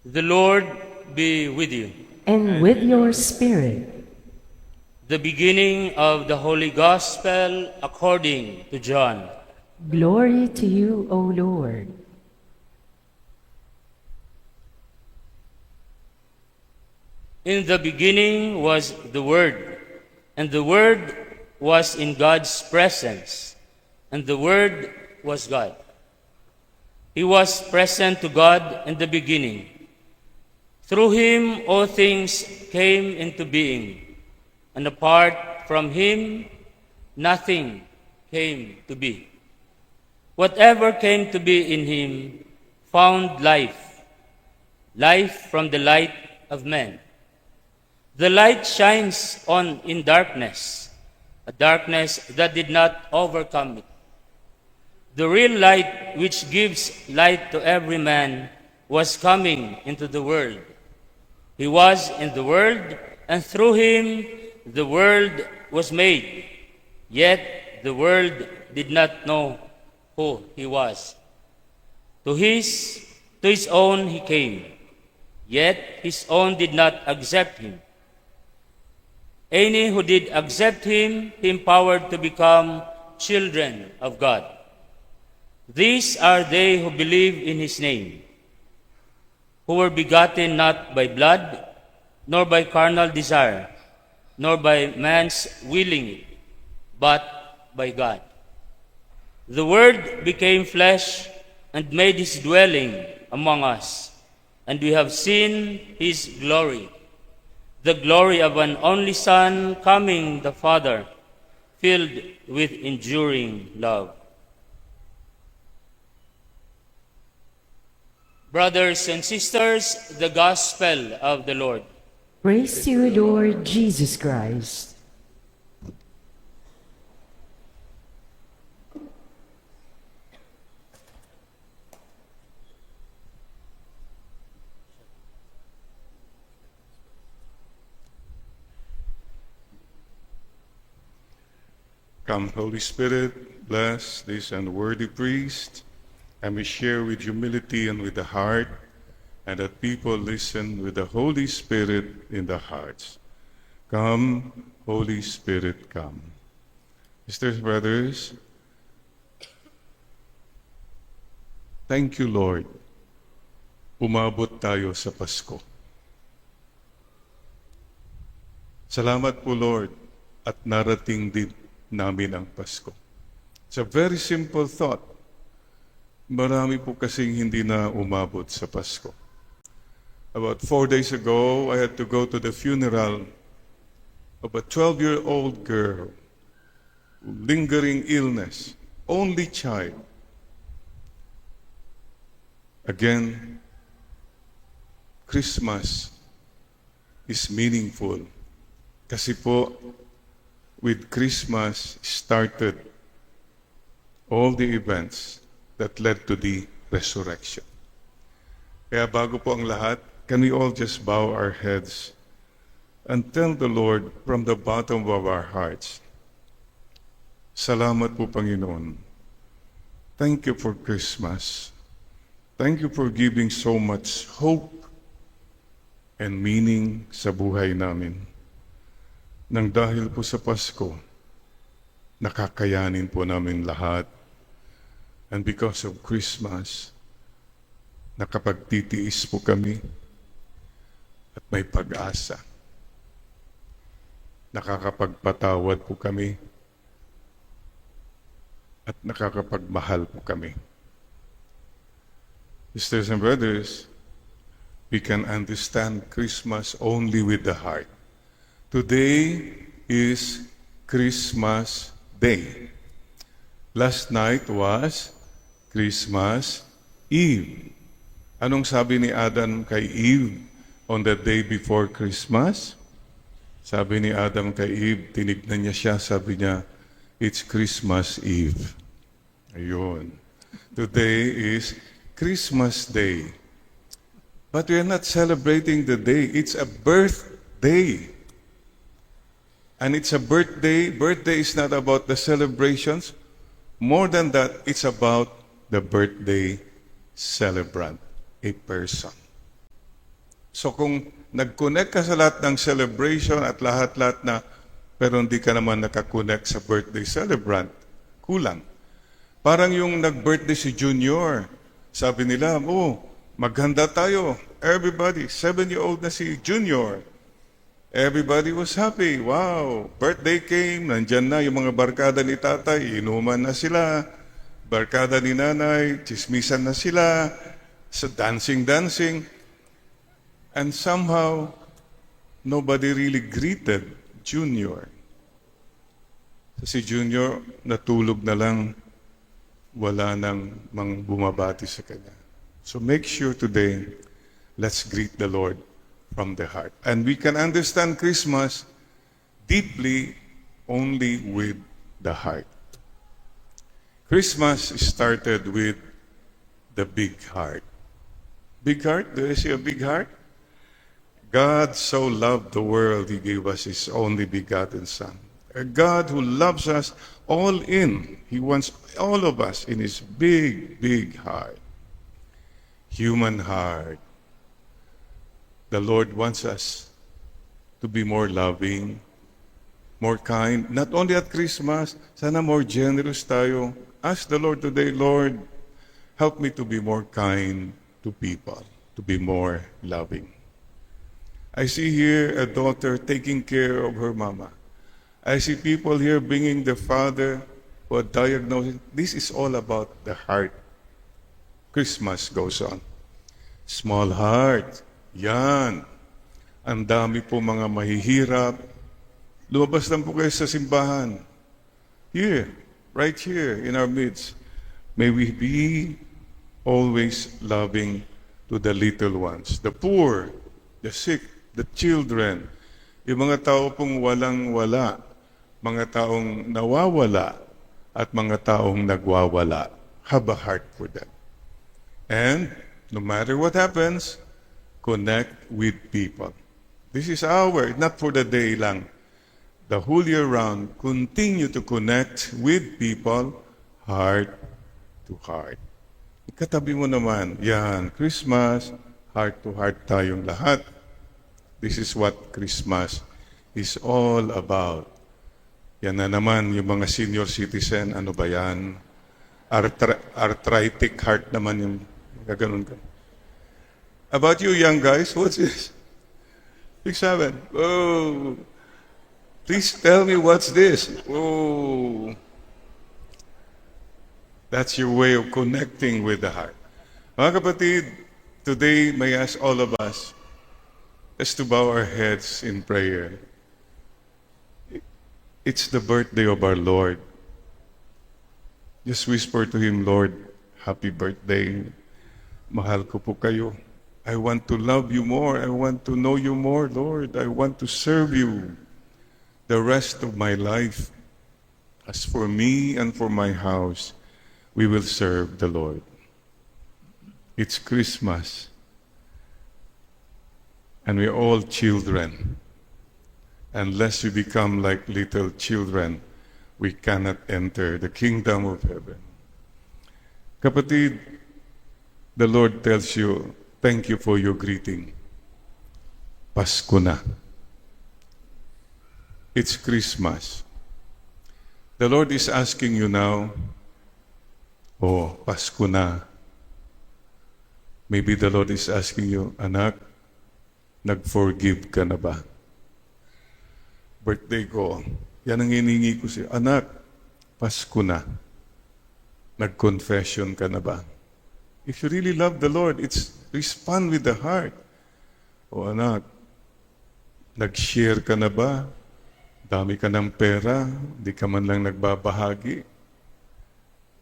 The Lord be with you. and with your spirit. The beginning of the Holy Gospel according to John. Glory to you, O Lord. In the beginning was the Word, and the Word was in God's presence, and the Word was God. He was present to God in the beginning. Through him all things came into being, and apart from him nothing came to be. Whatever came to be in him found life, life from the light of men. The light shines on in darkness, a darkness that did not overcome it. The real light which gives light to every man was coming into the world. He was in the world, and through him the world was made. Yet the world did not know who he was. To his own he came, yet his own did not accept him. Any who did accept him, he empowered to become children of God. These are they who believe in his name, who were begotten not by blood, nor by carnal desire, nor by man's willing it, but by God. The Word became flesh and made his dwelling among us, and we have seen his glory, the glory of an only Son coming the Father, filled with enduring love. Brothers and sisters, the Gospel of the Lord. Praise to you, Lord Jesus Christ. Come, Holy Spirit, bless this unworthy priest, and we share with humility and with the heart, and that people listen with the Holy Spirit in the hearts. Come, Holy Spirit, come. Sisters, brothers, thank you, Lord. Umabot tayo sa Pasko. Salamat po, Lord, at narating din namin ang Pasko. It's a very simple thought. Marami po kasing hindi na umabot sa Pasko. About 4 days ago, I had to go to the funeral of a 12-year-old girl, lingering illness, only child. Again, Christmas is meaningful kasi po with Christmas started all the events that led to the resurrection. Kaya bago po ang lahat, can we all just bow our heads and tell the Lord from the bottom of our hearts, salamat po, Panginoon. Thank you for Christmas. Thank you for giving so much hope and meaning sa buhay namin. Nang dahil po sa Pasko, nakakayanin po namin lahat. And because of Christmas, nakapagtitiis po kami at may pag-asa. Nakakapagpatawad po kami at nakakapagmahal po kami. Sisters and brothers, we can understand Christmas only with the heart. Today is Christmas Day. Last night was Christmas Eve. Anong sabi ni Adam kay Eve on the day before Christmas? Sabi ni Adam kay Eve, tinignan niya siya, sabi niya, it's Christmas Eve. Ayun. Today is Christmas Day. But we are not celebrating the day. It's a birthday. And it's a birthday. Birthday is not about the celebrations. More than that, it's about the birthday celebrant, a person. So kung nag-connect ka sa lahat ng celebration at lahat-lahat na, pero hindi ka naman nakakonect sa birthday celebrant, kulang. Parang yung nag-birthday si Junior, sabi nila, oh, maghanda tayo. Everybody, 7-year-old na si Junior. Everybody was happy. Wow, birthday came, nandyan na yung mga barkada ni tatay, inuman na sila. Barkada ni nanay, chismisan na sila, sa dancing. And somehow, nobody really greeted Junior. Si Junior, natulog na lang, wala nang mang bumabati sa kanya. So make sure today, let's greet the Lord from the heart. And we can understand Christmas deeply only with the heart. Christmas started with the big heart. Big heart? Do you see a big heart? God so loved the world, He gave us His only begotten Son. A God who loves us all in. He wants all of us in His big, big heart. Human heart. The Lord wants us to be more loving, more kind. Not only at Christmas, sana more generous tayo. Ask the Lord today, Lord, help me to be more kind to people, to be more loving. I see here a daughter taking care of her mama. I see people here bringing the father for diagnosis. This is all about the heart. Christmas goes on. Small heart. Yan. Ang dami po mga mahihirap. Lumabas lang po kayo sa simbahan. Here, right here in our midst. May we be always loving to the little ones, the poor, the sick, the children, yung mga tao pong walang-wala, mga taong nawawala, at mga taong nagwawala. Have a heart for them. And no matter what happens, connect with people. This is our, not for the day lang. The whole year round, continue to connect with people, heart to heart. Ikatabi mo naman, yan, Christmas, heart to heart tayong lahat. This is what Christmas is all about. Yan na naman, yung mga senior citizen, ano ba yan? Arthritic heart naman yung gaganon ka. About you young guys, what's this? 6, 7. Oh, please tell me what's this? Oh, that's your way of connecting with the heart. Mga kapatid, today may I ask all of us just to bow our heads in prayer. It's the birthday of our Lord. Just whisper to Him, Lord, happy birthday. Mahal ko po kayo. I want to love you more. I want to know you more, Lord. I want to serve you the rest of my life. As for me and for my house, we will serve the Lord. It's Christmas. And we're all children. Unless we become like little children, we cannot enter the kingdom of heaven. Kapatid, the Lord tells you, thank you for your greeting. Pasko na. It's Christmas. The Lord is asking you now, oh, Pasko na. Maybe the Lord is asking you, anak, nag-forgive ka na ba? Birthday ko, yan ang hiningi ko siya. Anak, Pasko na. Nag-confession ka na ba? If you really love the Lord, it's respond with the heart. O anak, nag-share ka na ba? Dami ka ng pera, di ka man lang nagbabahagi.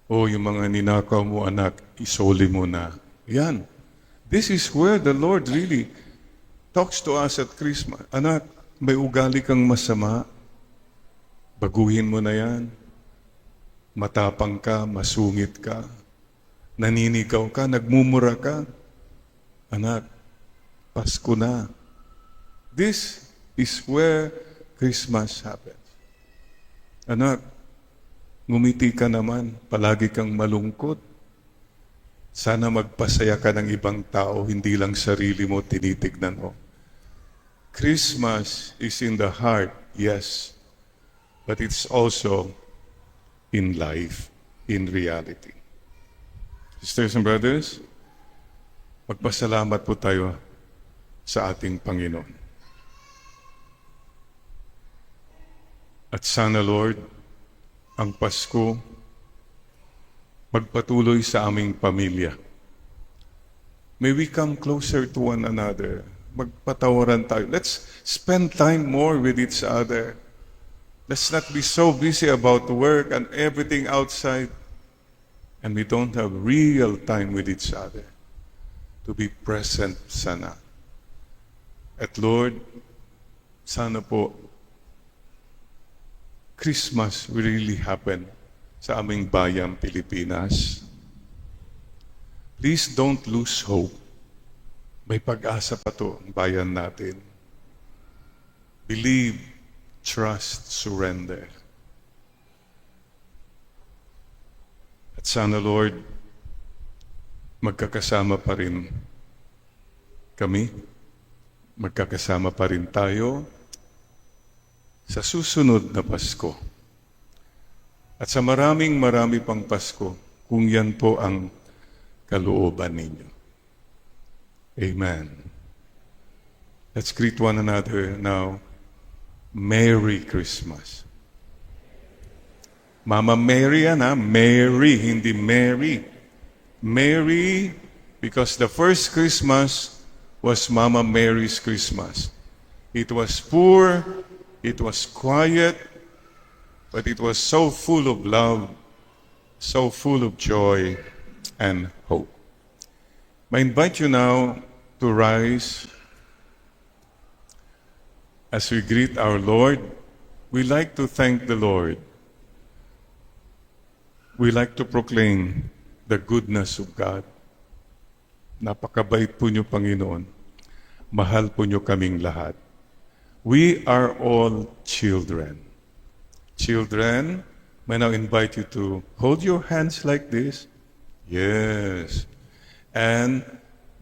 O yung mga ninakaw mo, anak, isoli mo na. Yan. This is where the Lord really talks to us at Christmas. Anak, may ugali kang masama, baguhin mo na yan. Matapang ka, masungit ka, naninigaw ka, nagmumura ka. Anak, Pasko na. This is where Christmas happens. Anak, ngumiti ka naman, palagi kang malungkot. Sana magpasaya ka ng ibang tao, hindi lang sarili mo tinitignan mo. Christmas is in the heart, yes, but it's also in life, in reality. Sisters and brothers, magpasalamat po tayo sa ating Panginoon. At sana, Lord, ang Pasko magpatuloy sa aming pamilya. May we come closer to one another. Magpatawaran tayo. Let's spend time more with each other. Let's not be so busy about work and everything outside, and we don't have real time with each other to be present sana. At Lord, sana po Christmas will really happen sa aming bayang Pilipinas. Please don't lose hope. May pag-asa pa to ang bayan natin. Believe, trust, surrender. At sana, Lord, magkakasama pa rin kami, magkakasama pa rin tayo sa susunod na Pasko. At sa marami pang Pasko, kung yan po ang kalooban ninyo. Amen. Let's greet one another now. Merry Christmas. Mama Mary yan ha, Mary, hindi Mary. Mary, because the first Christmas was Mama Mary's Christmas. It was poor, it was quiet, but it was so full of love, so full of joy and hope. I invite you now to rise as we greet our Lord. We like to thank the Lord. We like to proclaim the goodness of God. Napakabait po niyo, Panginoon. Mahal po niyo kaming lahat. We are all children. Children, may now invite you to hold your hands like this. Yes. And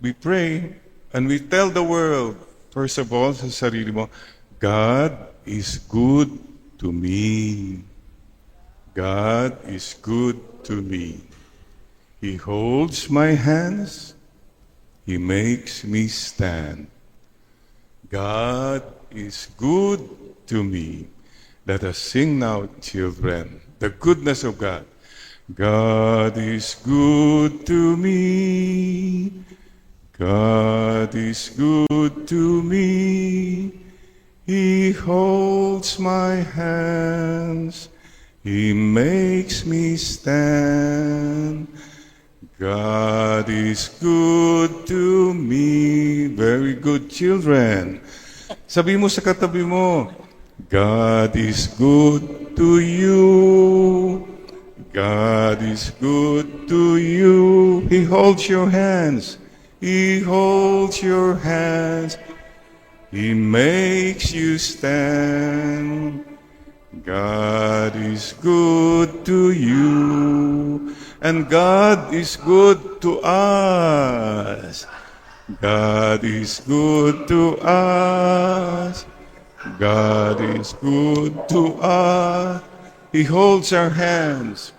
we pray and we tell the world, first of all, sa sarili mo, God is good to me. God is good to me. He holds my hands. He makes me stand. God is good to me. Let us sing now, children, the goodness of God. God is good to me. God is good to me. He holds my hands. He makes me stand. God is good to me. Very good, children. Sabi mo sa katabi mo, God is good to you. God is good to you. He holds your hands. He holds your hands. He makes you stand. God is good to you. And God is good to us. God is good to us. God is good to us. He holds our hands.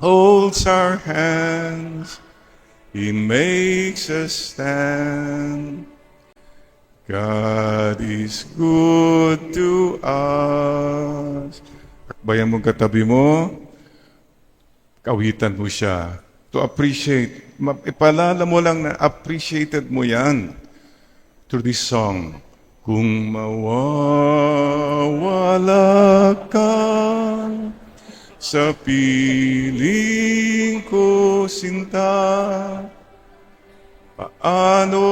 Holds our hands. He makes us stand. God is good to us. Akbayan mong katabi mo, kawitan mo siya. To appreciate. Ipalala mo lang na appreciated mo yan through this song. Kung mawawala ka sa piling ko, sinta, paano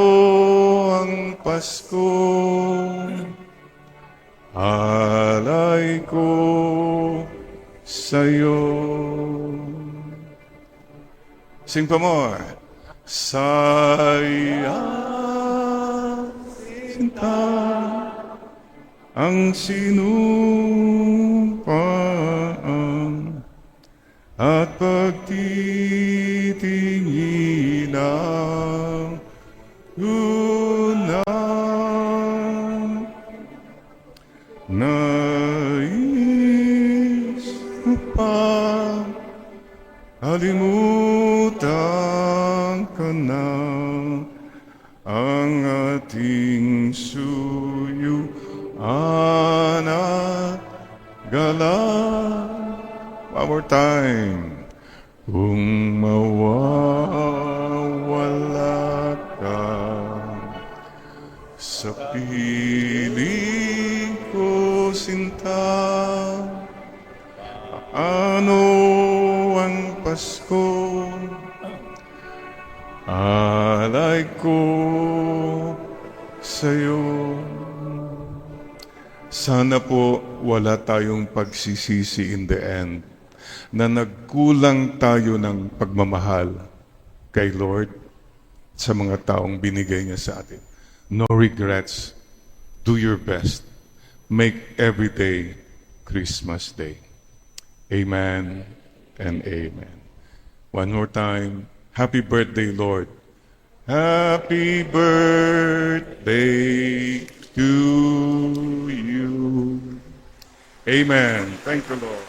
ang Pasko? Alay ko sa'yo. Sing pa more. Sayang sinta ang sinumpaan at pagtitingin ang ating suyuan at galak. One more time. Kung mawawala ka sa piling ko, sinta, ano ang Pasko? Alay ko sa'yo. Sana po wala tayong pagsisisi in the end na nagkulang tayo ng pagmamahal kay Lord sa mga taong binigay niya sa atin. No regrets. Do your best. Make every day Christmas Day. Amen and amen. One more time. Happy birthday, Lord. Happy birthday to you. Amen. Thank you, Lord.